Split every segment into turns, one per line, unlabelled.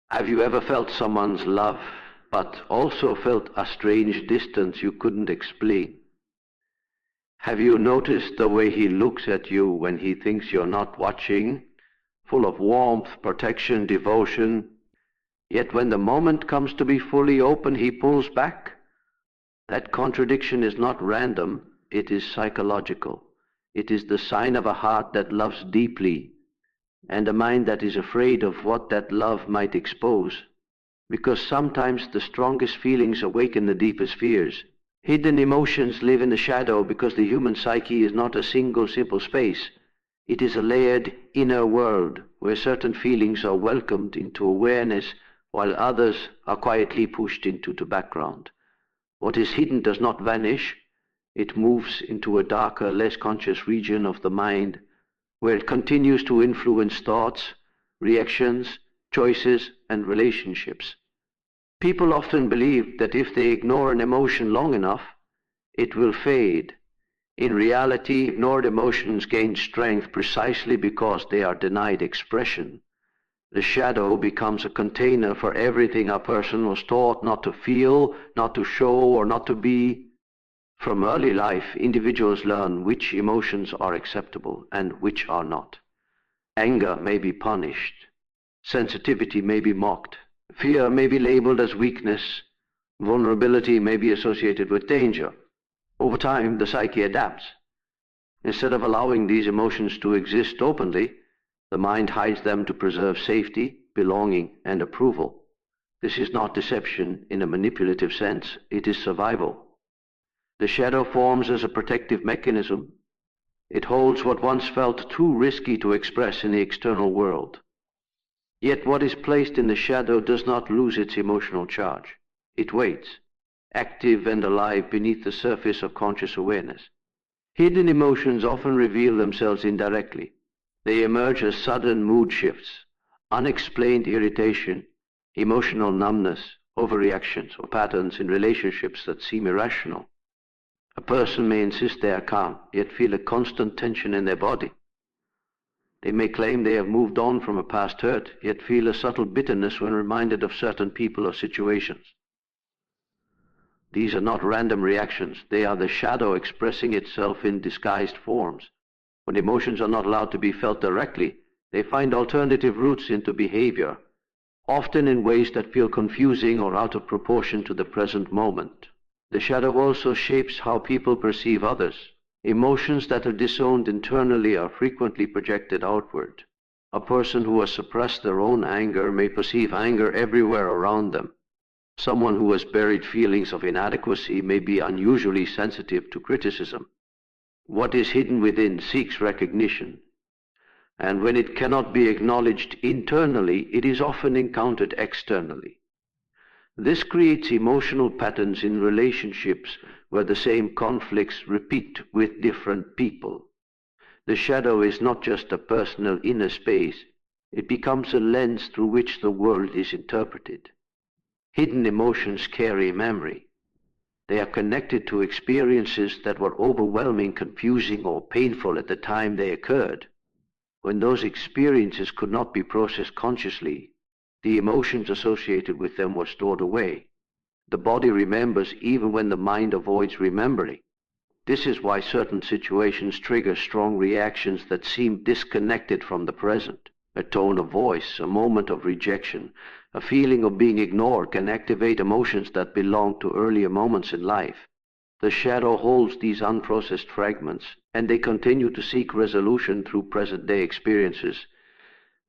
Have you ever felt someone's love, but also felt a strange distance you couldn't explain? Have you noticed the way he looks at you when he thinks you're not watching, full of warmth, protection, devotion, yet when the moment comes to be fully open, he pulls back? That contradiction is not random, it is psychological. It is the sign of a heart that loves deeply, and a mind that is afraid of what that love might expose, because sometimes the strongest feelings awaken the deepest fears. Hidden emotions live in the shadow because the human psyche is not a single simple space. It is a layered inner world where certain feelings are welcomed into awareness while others are quietly pushed into the background. What is hidden does not vanish. It moves into a darker, less conscious region of the mind where it continues to influence thoughts, reactions, choices, and relationships. People often believe that if they ignore an emotion long enough, it will fade. In reality, ignored emotions gain strength precisely because they are denied expression. The shadow becomes a container for everything a person was taught not to feel, not to show, or not to be. From early life, individuals learn which emotions are acceptable and which are not. Anger may be punished. Sensitivity may be mocked. Fear may be labeled as weakness. Vulnerability may be associated with danger. Over time, the psyche adapts. Instead of allowing these emotions to exist openly, the mind hides them to preserve safety, belonging, and approval. This is not deception in a manipulative sense, it is survival. The shadow forms as a protective mechanism. It holds what once felt too risky to express in the external world. Yet what is placed in the shadow does not lose its emotional charge. It waits, active and alive beneath the surface of conscious awareness. Hidden emotions often reveal themselves indirectly. They emerge as sudden mood shifts, unexplained irritation, emotional numbness, overreactions, or patterns in relationships that seem irrational. A person may insist they are calm, yet feel a constant tension in their body. They may claim they have moved on from a past hurt, yet feel a subtle bitterness when reminded of certain people or situations. These are not random reactions. They are the shadow expressing itself in disguised forms. When emotions are not allowed to be felt directly, they find alternative routes into behavior, often in ways that feel confusing or out of proportion to the present moment. The shadow also shapes how people perceive others. Emotions that are disowned internally are frequently projected outward. A person who has suppressed their own anger may perceive anger everywhere around them. Someone who has buried feelings of inadequacy may be unusually sensitive to criticism. What is hidden within seeks recognition, and when it cannot be acknowledged internally, it is often encountered externally. This creates emotional patterns in relationships where the same conflicts repeat with different people. The shadow is not just a personal inner space, it becomes a lens through which the world is interpreted. Hidden emotions carry memory. They are connected to experiences that were overwhelming, confusing, or painful at the time they occurred. When those experiences could not be processed consciously, the emotions associated with them were stored away. The body remembers even when the mind avoids remembering. This is why certain situations trigger strong reactions that seem disconnected from the present. A tone of voice, a moment of rejection, a feeling of being ignored can activate emotions that belong to earlier moments in life. The shadow holds these unprocessed fragments, and they continue to seek resolution through present-day experiences.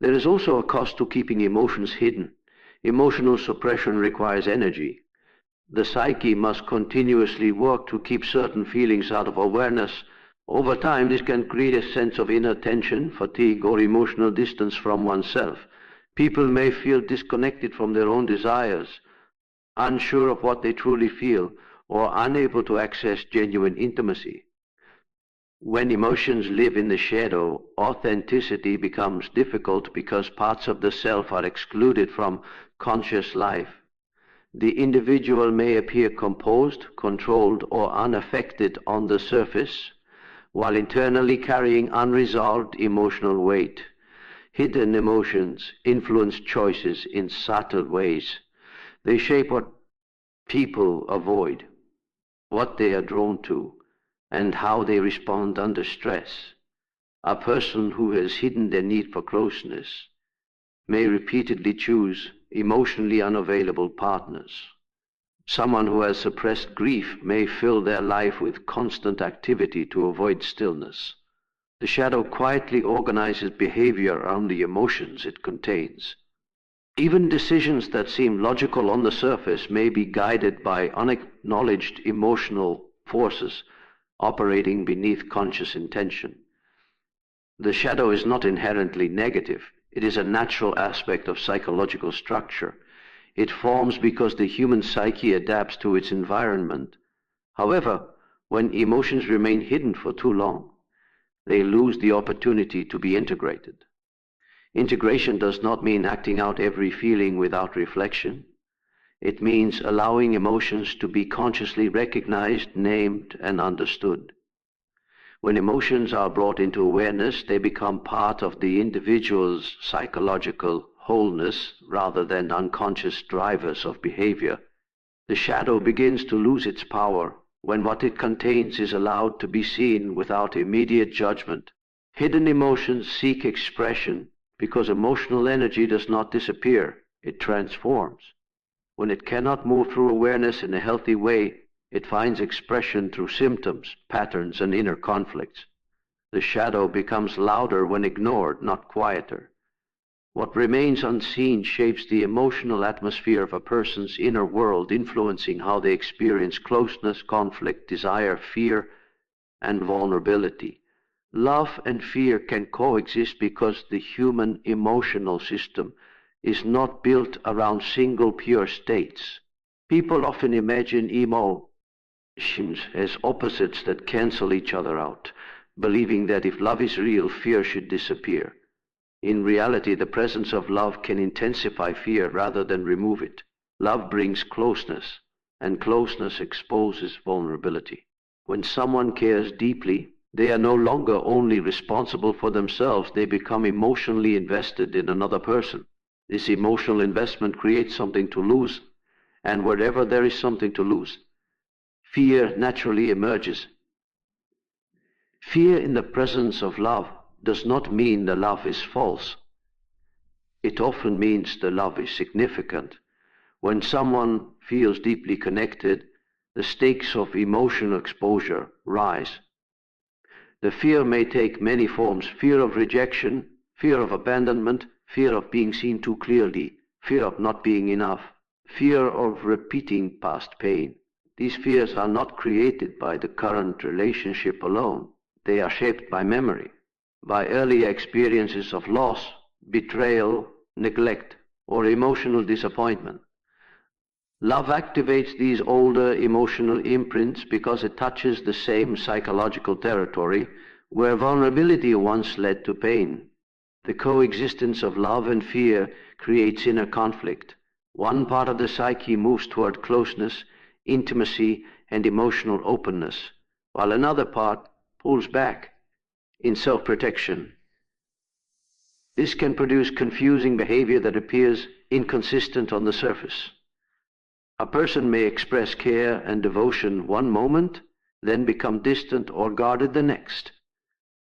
There is also a cost to keeping emotions hidden. Emotional suppression requires energy. The psyche must continuously work to keep certain feelings out of awareness. Over time, this can create a sense of inner tension, fatigue, or emotional distance from oneself. People may feel disconnected from their own desires, unsure of what they truly feel, or unable to access genuine intimacy. When emotions live in the shadow, authenticity becomes difficult because parts of the self are excluded from conscious life. The individual may appear composed, controlled, or unaffected on the surface, while internally carrying unresolved emotional weight. Hidden emotions influence choices in subtle ways. They shape what people avoid, what they are drawn to, and how they respond under stress. A person who has hidden their need for closeness may repeatedly choose emotionally unavailable partners. Someone who has suppressed grief may fill their life with constant activity to avoid stillness. The shadow quietly organizes behavior around the emotions it contains. Even decisions that seem logical on the surface may be guided by unacknowledged emotional forces operating beneath conscious intention. The shadow is not inherently negative. It is a natural aspect of psychological structure. It forms because the human psyche adapts to its environment. However, when emotions remain hidden for too long, they lose the opportunity to be integrated. Integration does not mean acting out every feeling without reflection. It means allowing emotions to be consciously recognized, named, and understood. When emotions are brought into awareness, they become part of the individual's psychological wholeness rather than unconscious drivers of behavior. The shadow begins to lose its power when what it contains is allowed to be seen without immediate judgment. Hidden emotions seek expression because emotional energy does not disappear, it transforms. When it cannot move through awareness in a healthy way, it finds expression through symptoms, patterns, and inner conflicts. The shadow becomes louder when ignored, not quieter. What remains unseen shapes the emotional atmosphere of a person's inner world, influencing how they experience closeness, conflict, desire, fear, and vulnerability. Love and fear can coexist because the human emotional system is not built around single pure states. People often imagine emotions as opposites that cancel each other out, believing that if love is real, fear should disappear. In reality, the presence of love can intensify fear rather than remove it. Love brings closeness, and closeness exposes vulnerability. When someone cares deeply, they are no longer only responsible for themselves, they become emotionally invested in another person. This emotional investment creates something to lose, and wherever there is something to lose, fear naturally emerges. Fear in the presence of love does not mean the love is false. It often means the love is significant. When someone feels deeply connected, the stakes of emotional exposure rise. The fear may take many forms: fear of rejection, fear of abandonment, fear of being seen too clearly, fear of not being enough, fear of repeating past pain. These fears are not created by the current relationship alone. They are shaped by memory, by early experiences of loss, betrayal, neglect, or emotional disappointment. Love activates these older emotional imprints because it touches the same psychological territory where vulnerability once led to pain. The coexistence of love and fear creates inner conflict. One part of the psyche moves toward closeness, intimacy, and emotional openness, while another part pulls back in self-protection. This can produce confusing behavior that appears inconsistent on the surface. A person may express care and devotion one moment, then become distant or guarded the next.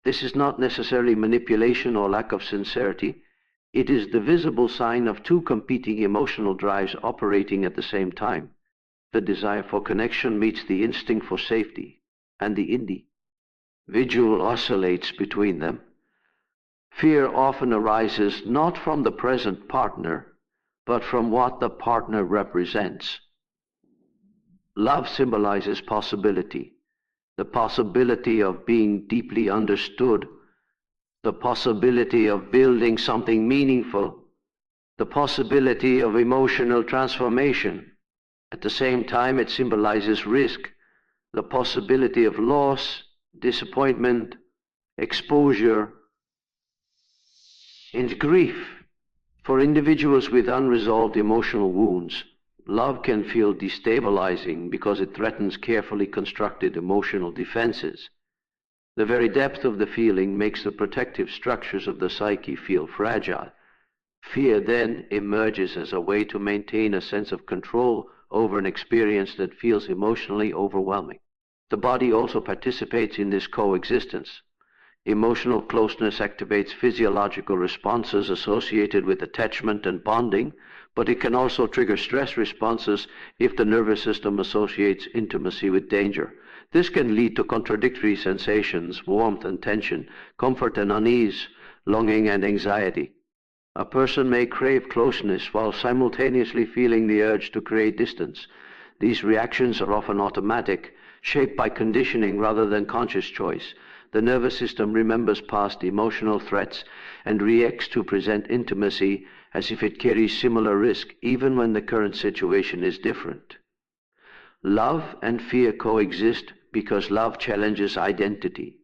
This is not necessarily manipulation or lack of sincerity. It is the visible sign of two competing emotional drives operating at the same time. The desire for connection meets the instinct for safety, and the individual oscillates between them. Fear often arises not from the present partner, but from what the partner represents. Love symbolizes possibility, the possibility of being deeply understood, the possibility of building something meaningful, the possibility of emotional transformation. At the same time, it symbolizes risk, the possibility of loss, disappointment, exposure, and grief. For individuals with unresolved emotional wounds, love can feel destabilizing because it threatens carefully constructed emotional defenses. The very depth of the feeling makes the protective structures of the psyche feel fragile. Fear then emerges as a way to maintain a sense of control over an experience that feels emotionally overwhelming. The body also participates in this coexistence. Emotional closeness activates physiological responses associated with attachment and bonding, but it can also trigger stress responses if the nervous system associates intimacy with danger. This can lead to contradictory sensations, warmth and tension, comfort and unease, longing and anxiety. A person may crave closeness while simultaneously feeling the urge to create distance. These reactions are often automatic, shaped by conditioning rather than conscious choice. The nervous system remembers past emotional threats and reacts to present intimacy as if it carries similar risk, even when the current situation is different. Love and fear coexist because love challenges identity.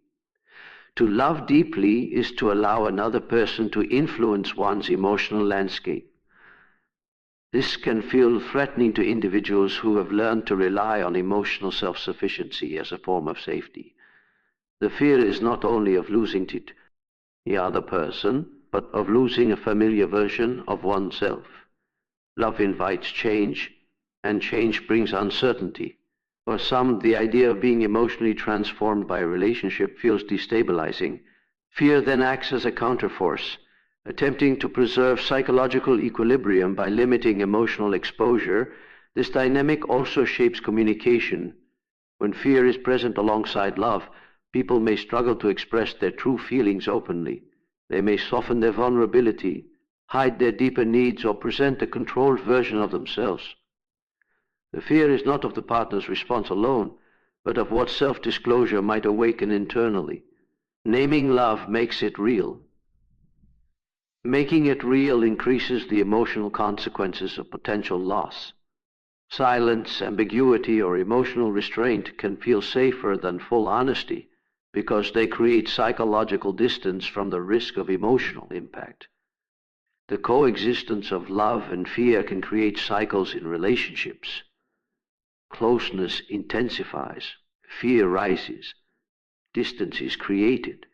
To love deeply is to allow another person to influence one's emotional landscape. This can feel threatening to individuals who have learned to rely on emotional self-sufficiency as a form of safety. The fear is not only of losing the other person, but of losing a familiar version of oneself. Love invites change, and change brings uncertainty. For some, the idea of being emotionally transformed by a relationship feels destabilizing. Fear then acts as a counterforce, attempting to preserve psychological equilibrium by limiting emotional exposure. This dynamic also shapes communication. When fear is present alongside love, people may struggle to express their true feelings openly. They may soften their vulnerability, hide their deeper needs, or present a controlled version of themselves. The fear is not of the partner's response alone, but of what self-disclosure might awaken internally. Naming love makes it real. Making it real increases the emotional consequences of potential loss. Silence, ambiguity, or emotional restraint can feel safer than full honesty because they create psychological distance from the risk of emotional impact. The coexistence of love and fear can create cycles in relationships. Closeness intensifies, fear rises, distance is created,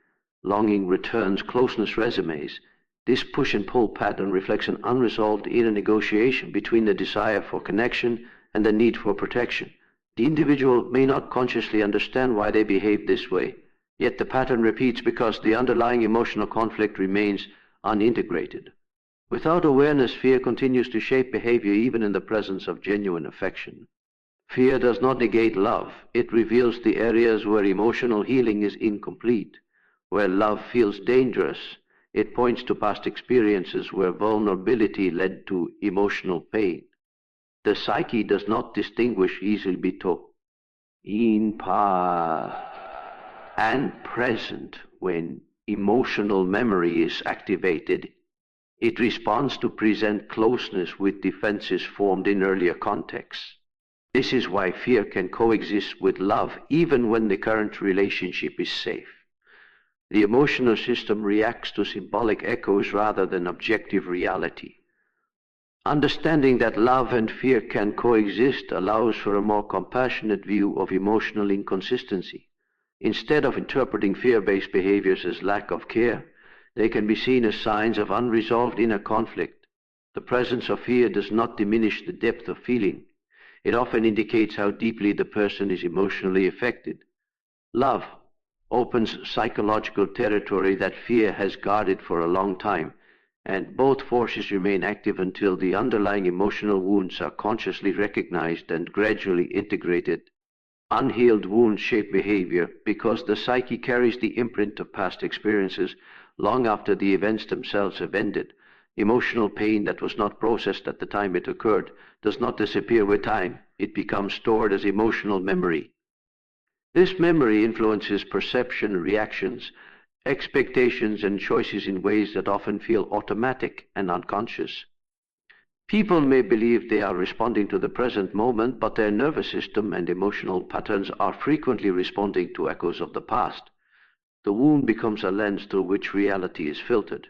longing returns, closeness resumes. This push and pull pattern reflects an unresolved inner negotiation between the desire for connection and the need for protection. The individual may not consciously understand why they behave this way, yet the pattern repeats because the underlying emotional conflict remains unintegrated. Without awareness, fear continues to shape behavior even in the presence of genuine affection. Fear does not negate love. It reveals the areas where emotional healing is incomplete. Where love feels dangerous, it points to past experiences where vulnerability led to emotional pain. The psyche does not distinguish easily between in past and present. When emotional memory is activated, it responds to present closeness with defenses formed in earlier contexts. This is why fear can coexist with love even when the current relationship is safe. The emotional system reacts to symbolic echoes rather than objective reality. Understanding that love and fear can coexist allows for a more compassionate view of emotional inconsistency. Instead of interpreting fear-based behaviors as lack of care, they can be seen as signs of unresolved inner conflict. The presence of fear does not diminish the depth of feeling. It often indicates how deeply the person is emotionally affected. Love opens psychological territory that fear has guarded for a long time, and both forces remain active until the underlying emotional wounds are consciously recognized and gradually integrated. Unhealed wounds shape behavior because the psyche carries the imprint of past experiences long after the events themselves have ended. Emotional pain that was not processed at the time it occurred does not disappear with time. It becomes stored as emotional memory. This memory influences perception, reactions, expectations, and choices in ways that often feel automatic and unconscious. People may believe they are responding to the present moment, but their nervous system and emotional patterns are frequently responding to echoes of the past. The wound becomes a lens through which reality is filtered.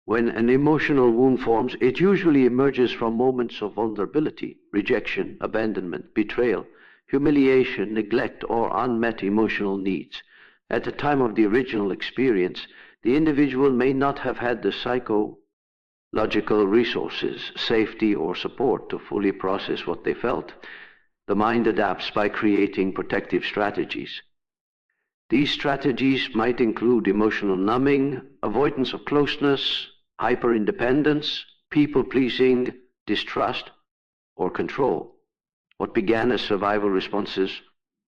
When an emotional wound forms, it usually emerges from moments of vulnerability, rejection, abandonment, betrayal, humiliation, neglect, or unmet emotional needs. At the time of the original experience, the individual may not have had the psychological resources, safety, or support to fully process what they felt. The mind adapts by creating protective strategies. These strategies might include emotional numbing, avoidance of closeness, hyper-independence, people-pleasing, distrust, or control. What began as survival responses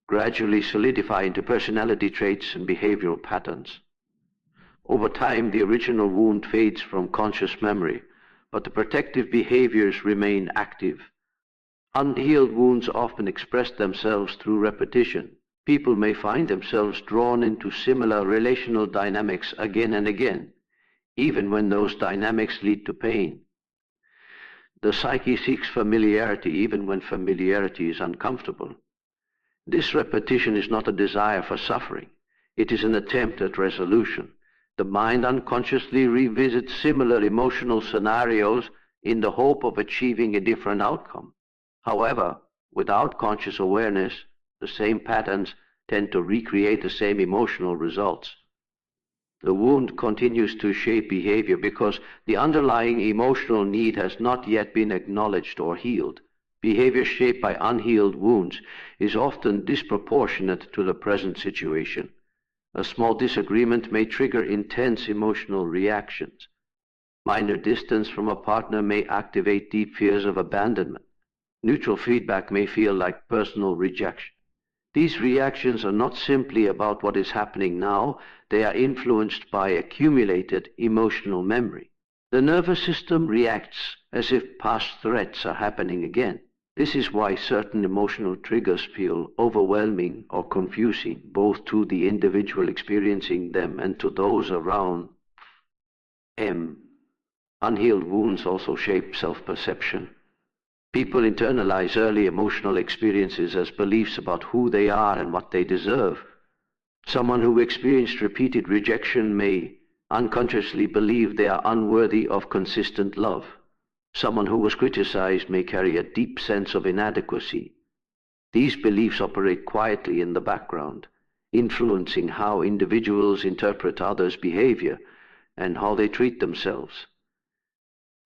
gradually solidify into personality traits and behavioral patterns. Over time, the original wound fades from conscious memory, but the protective behaviors remain active. Unhealed wounds often express themselves through repetition. People may find themselves drawn into similar relational dynamics again and again, even when those dynamics lead to pain. The psyche seeks familiarity even when familiarity is uncomfortable. This repetition is not a desire for suffering. It is an attempt at resolution. The mind unconsciously revisits similar emotional scenarios in the hope of achieving a different outcome. However, without conscious awareness, the same patterns tend to recreate the same emotional results. The wound continues to shape behavior because the underlying emotional need has not yet been acknowledged or healed. Behavior shaped by unhealed wounds is often disproportionate to the present situation. A small disagreement may trigger intense emotional reactions. Minor distance from a partner may activate deep fears of abandonment. Neutral feedback may feel like personal rejection. These reactions are not simply about what is happening now, they are influenced by accumulated emotional memory. The nervous system reacts as if past threats are happening again. This is why certain emotional triggers feel overwhelming or confusing, both to the individual experiencing them and to those around them. Unhealed wounds also shape self-perception. People internalize early emotional experiences as beliefs about who they are and what they deserve. Someone who experienced repeated rejection may unconsciously believe they are unworthy of consistent love. Someone who was criticized may carry a deep sense of inadequacy. These beliefs operate quietly in the background, influencing how individuals interpret others' behavior and how they treat themselves.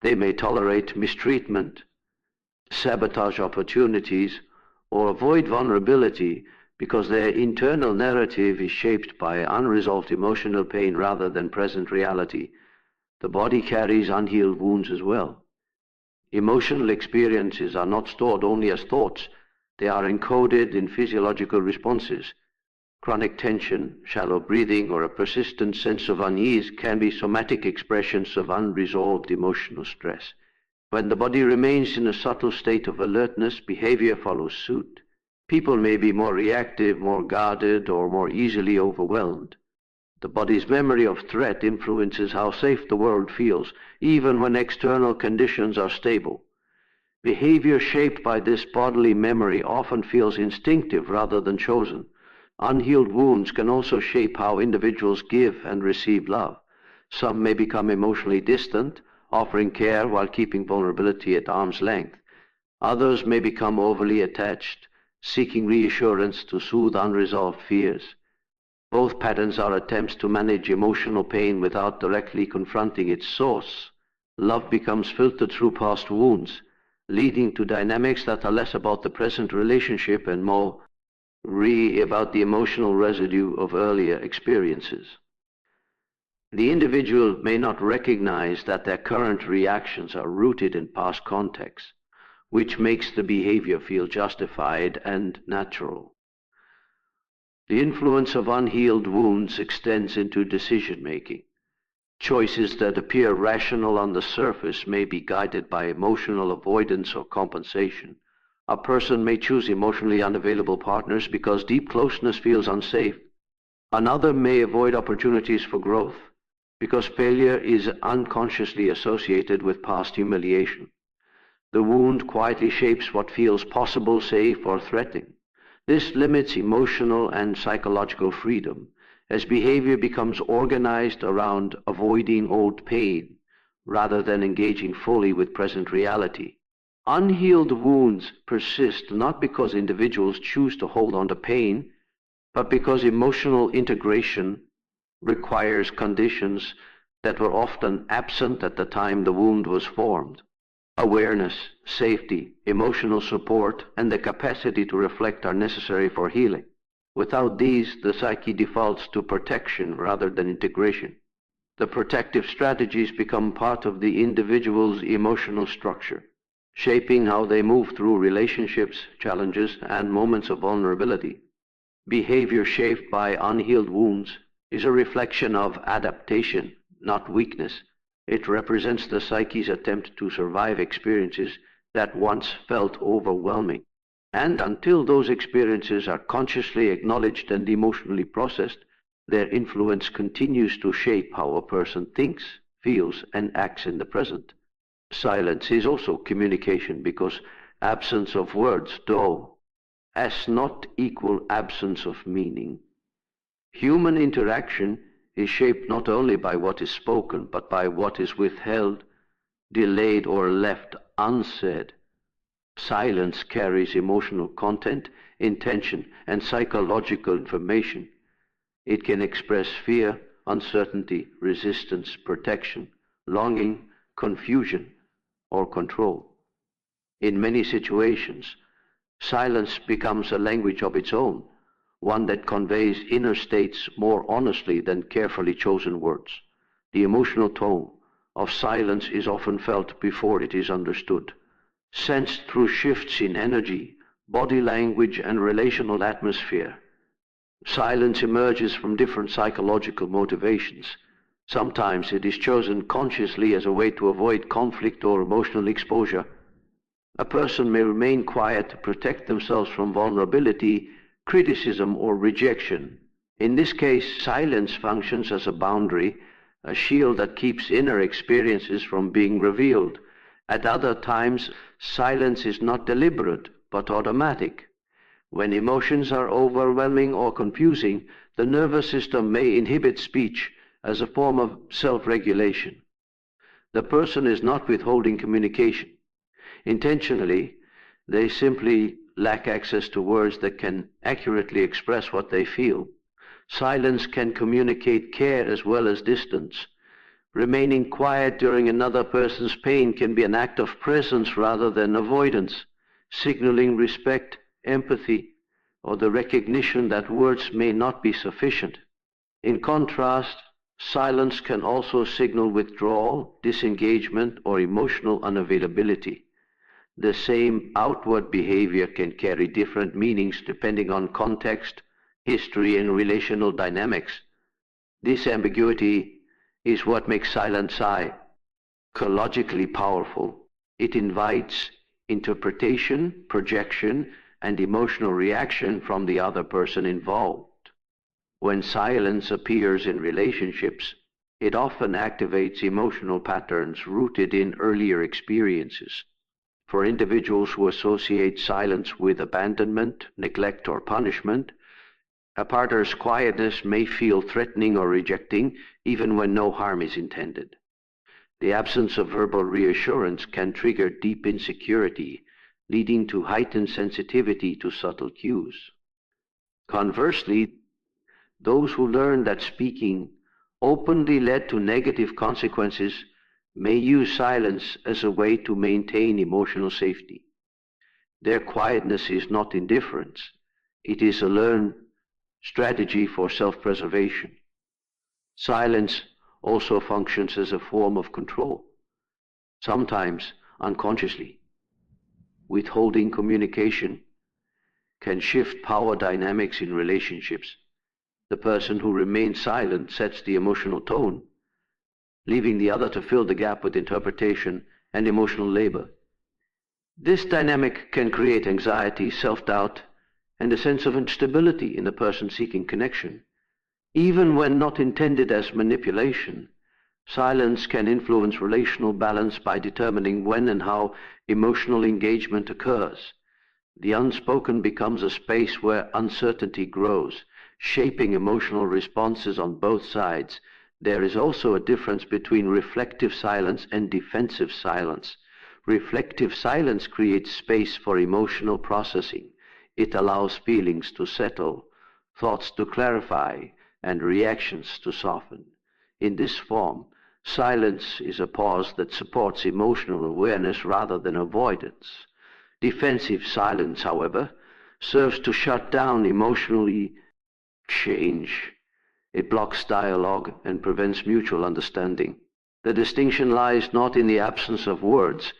They may tolerate mistreatment, sabotage opportunities, or avoid vulnerability because their internal narrative is shaped by unresolved emotional pain rather than present reality. The body carries unhealed wounds as well. Emotional experiences are not stored only as thoughts. They are encoded in physiological responses. Chronic tension, shallow breathing, or a persistent sense of unease can be somatic expressions of unresolved emotional stress. When the body remains in a subtle state of alertness, behavior follows suit. People may be more reactive, more guarded, or more easily overwhelmed. The body's memory of threat influences how safe the world feels, even when external conditions are stable. Behavior shaped by this bodily memory often feels instinctive rather than chosen. Unhealed wounds can also shape how individuals give and receive love. Some may become emotionally distant, offering care while keeping vulnerability at arm's length. Others may become overly attached, seeking reassurance to soothe unresolved fears. Both patterns are attempts to manage emotional pain without directly confronting its source. Love becomes filtered through past wounds, leading to dynamics that are less about the present relationship and more about the emotional residue of earlier experiences. The individual may not recognize that their current reactions are rooted in past contexts, which makes the behavior feel justified and natural. The influence of unhealed wounds extends into decision-making. Choices that appear rational on the surface may be guided by emotional avoidance or compensation. A person may choose emotionally unavailable partners because deep closeness feels unsafe. Another may avoid opportunities for growth because failure is unconsciously associated with past humiliation. The wound quietly shapes what feels possible, safe, or threatening. This limits emotional and psychological freedom as behavior becomes organized around avoiding old pain rather than engaging fully with present reality. Unhealed wounds persist not because individuals choose to hold on to pain, but because emotional integration requires conditions that were often absent at the time the wound was formed. Awareness, safety, emotional support, and the capacity to reflect are necessary for healing. Without these, the psyche defaults to protection rather than integration. The protective strategies become part of the individual's emotional structure, shaping how they move through relationships, challenges, and moments of vulnerability. Behavior shaped by unhealed wounds is a reflection of adaptation, not weakness. It represents the psyche's attempt to survive experiences that once felt overwhelming. And until those experiences are consciously acknowledged and emotionally processed, their influence continues to shape how a person thinks, feels, and acts in the present. Silence is also communication because absence of words, though, does not equal absence of meaning. Human interaction is shaped not only by what is spoken, but by what is withheld, delayed, or left unsaid. Silence carries emotional content, intention, and psychological information. It can express fear, uncertainty, resistance, protection, longing, confusion, or control. In many situations, silence becomes a language of its own, one that conveys inner states more honestly than carefully chosen words. The emotional tone of silence is often felt before it is understood, sensed through shifts in energy, body language, and relational atmosphere. Silence emerges from different psychological motivations. Sometimes it is chosen consciously as a way to avoid conflict or emotional exposure. A person may remain quiet to protect themselves from vulnerability, criticism, or rejection. In this case, silence functions as a boundary, a shield that keeps inner experiences from being revealed. At other times, silence is not deliberate, but automatic. When emotions are overwhelming or confusing, the nervous system may inhibit speech as a form of self-regulation. The person is not withholding communication. Intentionally, they simply lack access to words that can accurately express what they feel. Silence can communicate care as well as distance. Remaining quiet during another person's pain can be an act of presence rather than avoidance, signaling respect, empathy, or the recognition that words may not be sufficient. In contrast, silence can also signal withdrawal, disengagement, or emotional unavailability. The same outward behavior can carry different meanings depending on context, history, and relational dynamics. This ambiguity is what makes silence psychologically powerful. It invites interpretation, projection, and emotional reaction from the other person involved. When silence appears in relationships, it often activates emotional patterns rooted in earlier experiences. For individuals who associate silence with abandonment, neglect, or punishment, a partner's quietness may feel threatening or rejecting, even when no harm is intended. The absence of verbal reassurance can trigger deep insecurity, leading to heightened sensitivity to subtle cues. Conversely, those who learn that speaking openly led to negative consequences may use silence as a way to maintain emotional safety. Their quietness is not indifference. It is a learned strategy for self-preservation. Silence also functions as a form of control, sometimes unconsciously. Withholding communication can shift power dynamics in relationships. The person who remains silent sets the emotional tone, leaving the other to fill the gap with interpretation and emotional labor. This dynamic can create anxiety, self-doubt, and a sense of instability in the person seeking connection. Even when not intended as manipulation, silence can influence relational balance by determining when and how emotional engagement occurs. The unspoken becomes a space where uncertainty grows, shaping emotional responses on both sides. There is also a difference between reflective silence and defensive silence. Reflective silence creates space for emotional processing. It allows feelings to settle, thoughts to clarify, and reactions to soften. In this form, silence is a pause that supports emotional awareness rather than avoidance. Defensive silence, however, serves to shut down emotionally exchange. It blocks dialogue and prevents mutual understanding. The distinction lies not in the absence of words,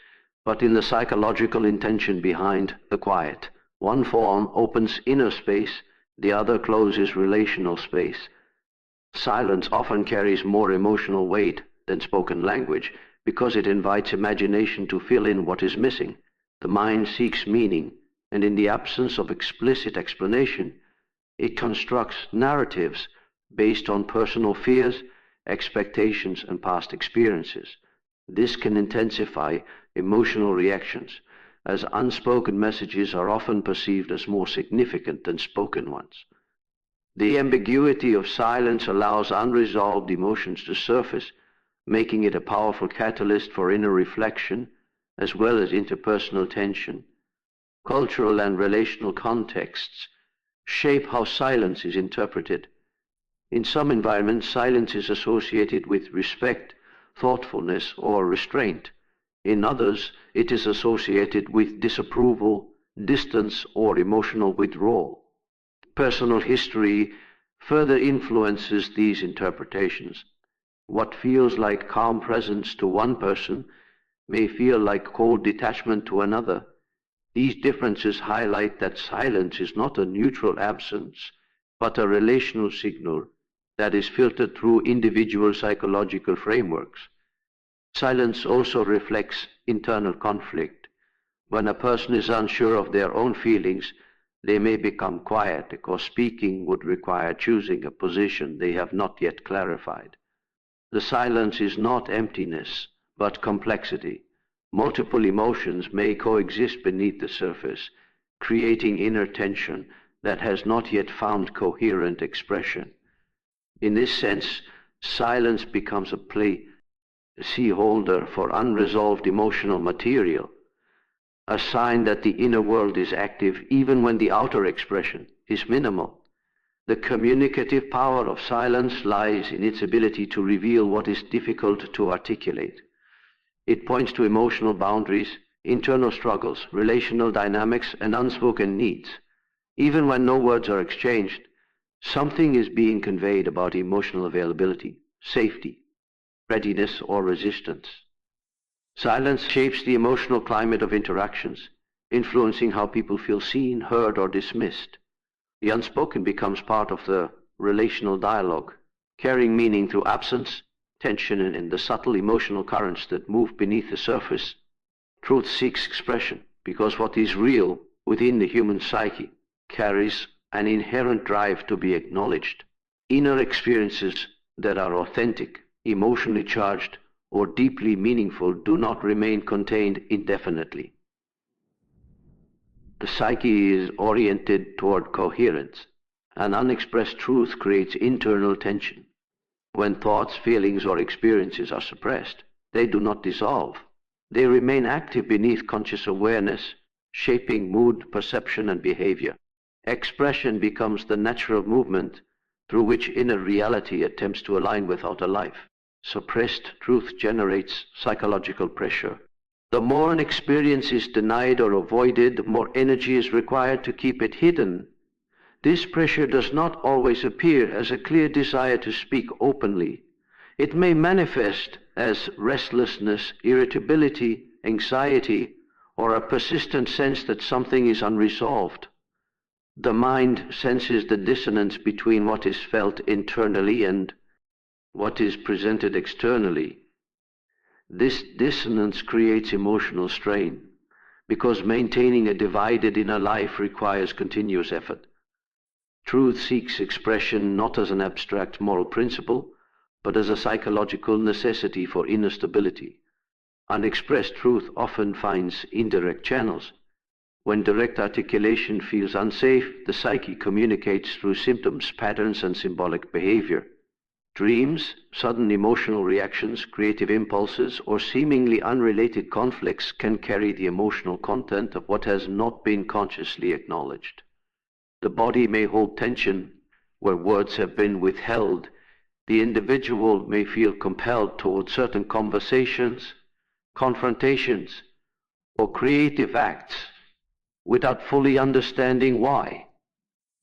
but in the psychological intention behind the quiet. One form opens inner space, the other closes relational space. Silence often carries more emotional weight than spoken language because it invites imagination to fill in what is missing. The mind seeks meaning, and in the absence of explicit explanation, it constructs narratives based on personal fears, expectations, and past experiences. This can intensify emotional reactions, as unspoken messages are often perceived as more significant than spoken ones. The ambiguity of silence allows unresolved emotions to surface, making it a powerful catalyst for inner reflection as well as interpersonal tension. Cultural and relational contexts shape how silence is interpreted. In some environments, silence is associated with respect, thoughtfulness, or restraint. In others, it is associated with disapproval, distance, or emotional withdrawal. Personal history further influences these interpretations. What feels like calm presence to one person may feel like cold detachment to another. These differences highlight that silence is not a neutral absence, but a relational signal that is filtered through individual psychological frameworks. Silence also reflects internal conflict. When a person is unsure of their own feelings, they may become quiet because speaking would require choosing a position they have not yet clarified. The silence is not emptiness, but complexity. Multiple emotions may coexist beneath the surface, creating inner tension that has not yet found coherent expression. In this sense, silence becomes a placeholder for unresolved emotional material, a sign that the inner world is active even when the outer expression is minimal. The communicative power of silence lies in its ability to reveal what is difficult to articulate. It points to emotional boundaries, internal struggles, relational dynamics, and unspoken needs. Even when no words are exchanged, something is being conveyed about emotional availability, safety, readiness, or resistance. Silence shapes the emotional climate of interactions, influencing how people feel seen, heard, or dismissed. The unspoken becomes part of the relational dialogue, carrying meaning through absence, tension, and the subtle emotional currents that move beneath the surface. Truth seeks expression because what is real within the human psyche carries an inherent drive to be acknowledged. Inner experiences that are authentic, emotionally charged, or deeply meaningful do not remain contained indefinitely. The psyche is oriented toward coherence. An unexpressed truth creates internal tension. When thoughts, feelings, or experiences are suppressed, they do not dissolve. They remain active beneath conscious awareness, shaping mood, perception, and behavior. Expression becomes the natural movement through which inner reality attempts to align with outer life. Suppressed truth generates psychological pressure. The more an experience is denied or avoided, the more energy is required to keep it hidden. This pressure does not always appear as a clear desire to speak openly. It may manifest as restlessness, irritability, anxiety, or a persistent sense that something is unresolved. The mind senses the dissonance between what is felt internally and what is presented externally. This dissonance creates emotional strain, because maintaining a divided inner life requires continuous effort. Truth seeks expression not as an abstract moral principle, but as a psychological necessity for inner stability. Unexpressed truth often finds indirect channels. When direct articulation feels unsafe, the psyche communicates through symptoms, patterns, and symbolic behavior. Dreams, sudden emotional reactions, creative impulses, or seemingly unrelated conflicts can carry the emotional content of what has not been consciously acknowledged. The body may hold tension where words have been withheld, the individual may feel compelled towards certain conversations, confrontations, or creative acts without fully understanding why.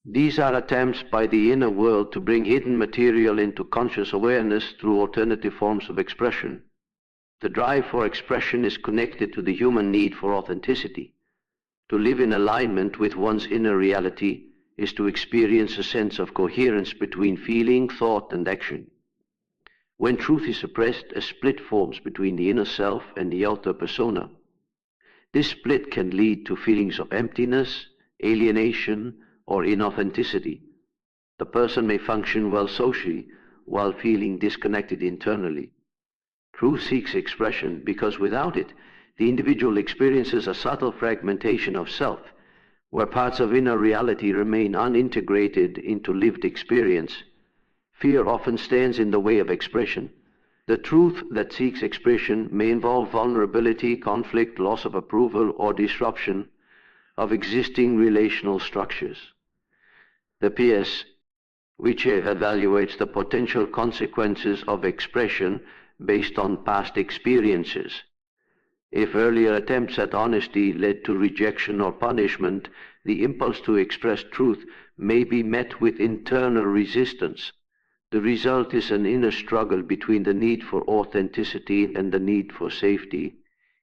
These are attempts by the inner world to bring hidden material into conscious awareness through alternative forms of expression. The drive for expression is connected to the human need for authenticity. To live in alignment with one's inner reality is to experience a sense of coherence between feeling, thought, and action. When truth is suppressed, a split forms between the inner self and the outer persona. This split can lead to feelings of emptiness, alienation, or inauthenticity. The person may function well socially while feeling disconnected internally. Truth seeks expression because without it, the individual experiences a subtle fragmentation of self, where parts of inner reality remain unintegrated into lived experience. Fear often stands in the way of expression. The truth that seeks expression may involve vulnerability, conflict, loss of approval, or disruption of existing relational structures. The PS, which evaluates the potential consequences of expression based on past experiences. If earlier attempts at honesty led to rejection or punishment, the impulse to express truth may be met with internal resistance. The result is an inner struggle between the need for authenticity and the need for safety.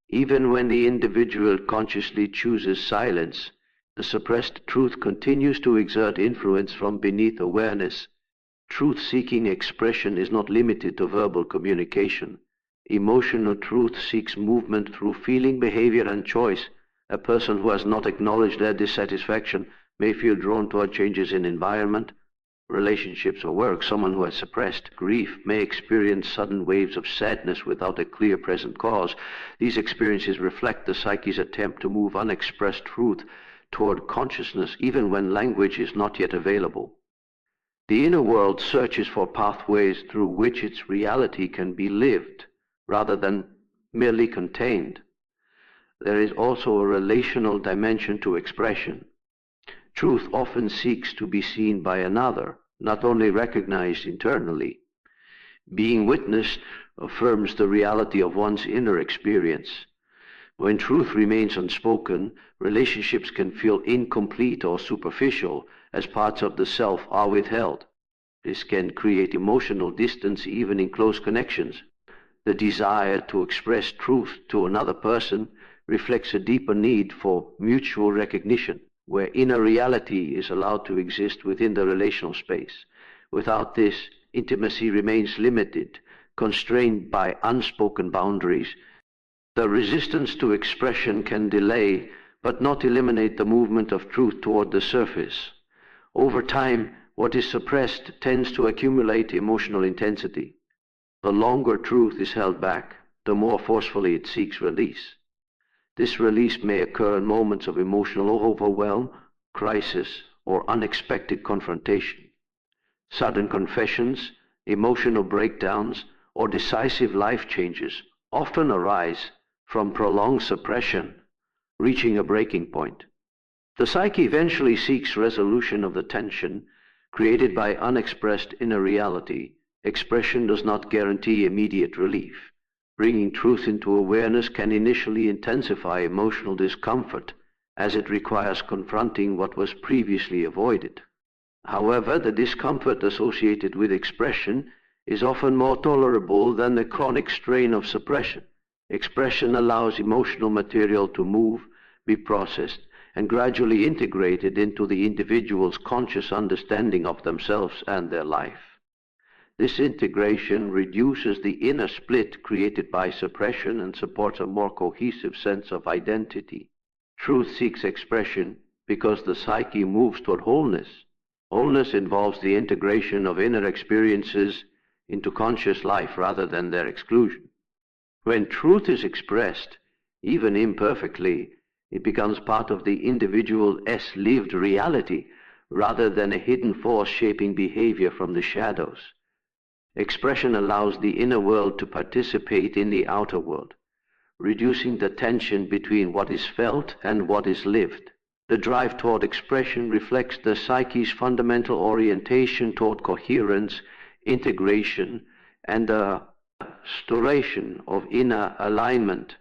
Even when the individual consciously chooses silence, the suppressed truth continues to exert influence from beneath awareness. Truth-seeking expression is not limited to verbal communication. Emotional truth seeks movement through feeling, behavior, and choice. A person who has not acknowledged their dissatisfaction may feel drawn toward changes in environment, relationships, or work. Someone who has suppressed grief may experience sudden waves of sadness without a clear present cause. These experiences reflect the psyche's attempt to move unexpressed truth toward consciousness, even when language is not yet available. The inner world searches for pathways through which its reality can be lived, rather than merely contained. There is also a relational dimension to expression. Truth often seeks to be seen by another, not only recognized internally. Being witnessed affirms the reality of one's inner experience. When truth remains unspoken, relationships can feel incomplete or superficial, as parts of the self are withheld. This can create emotional distance even in close connections. The desire to express truth to another person reflects a deeper need for mutual recognition, where inner reality is allowed to exist within the relational space. Without this, intimacy remains limited, constrained by unspoken boundaries. The resistance to expression can delay, but not eliminate the movement of truth toward the surface. Over time, what is suppressed tends to accumulate emotional intensity. The longer truth is held back, the more forcefully it seeks release. This release may occur in moments of emotional overwhelm, crisis, or unexpected confrontation. Sudden confessions, emotional breakdowns, or decisive life changes often arise from prolonged suppression, reaching a breaking point. The psyche eventually seeks resolution of the tension created by unexpressed inner reality. Expression does not guarantee immediate relief. Bringing truth into awareness can initially intensify emotional discomfort, as it requires confronting what was previously avoided. However, the discomfort associated with expression is often more tolerable than the chronic strain of suppression. Expression allows emotional material to move, be processed, and gradually integrated into the individual's conscious understanding of themselves and their life. This integration reduces the inner split created by suppression and supports a more cohesive sense of identity. Truth seeks expression because the psyche moves toward wholeness. Wholeness involves the integration of inner experiences into conscious life rather than their exclusion. When truth is expressed, even imperfectly, it becomes part of the individual's lived reality rather than a hidden force shaping behavior from the shadows. Expression allows the inner world to participate in the outer world, reducing the tension between what is felt and what is lived. The drive toward expression reflects the psyche's fundamental orientation toward coherence, integration, and the restoration of inner alignment.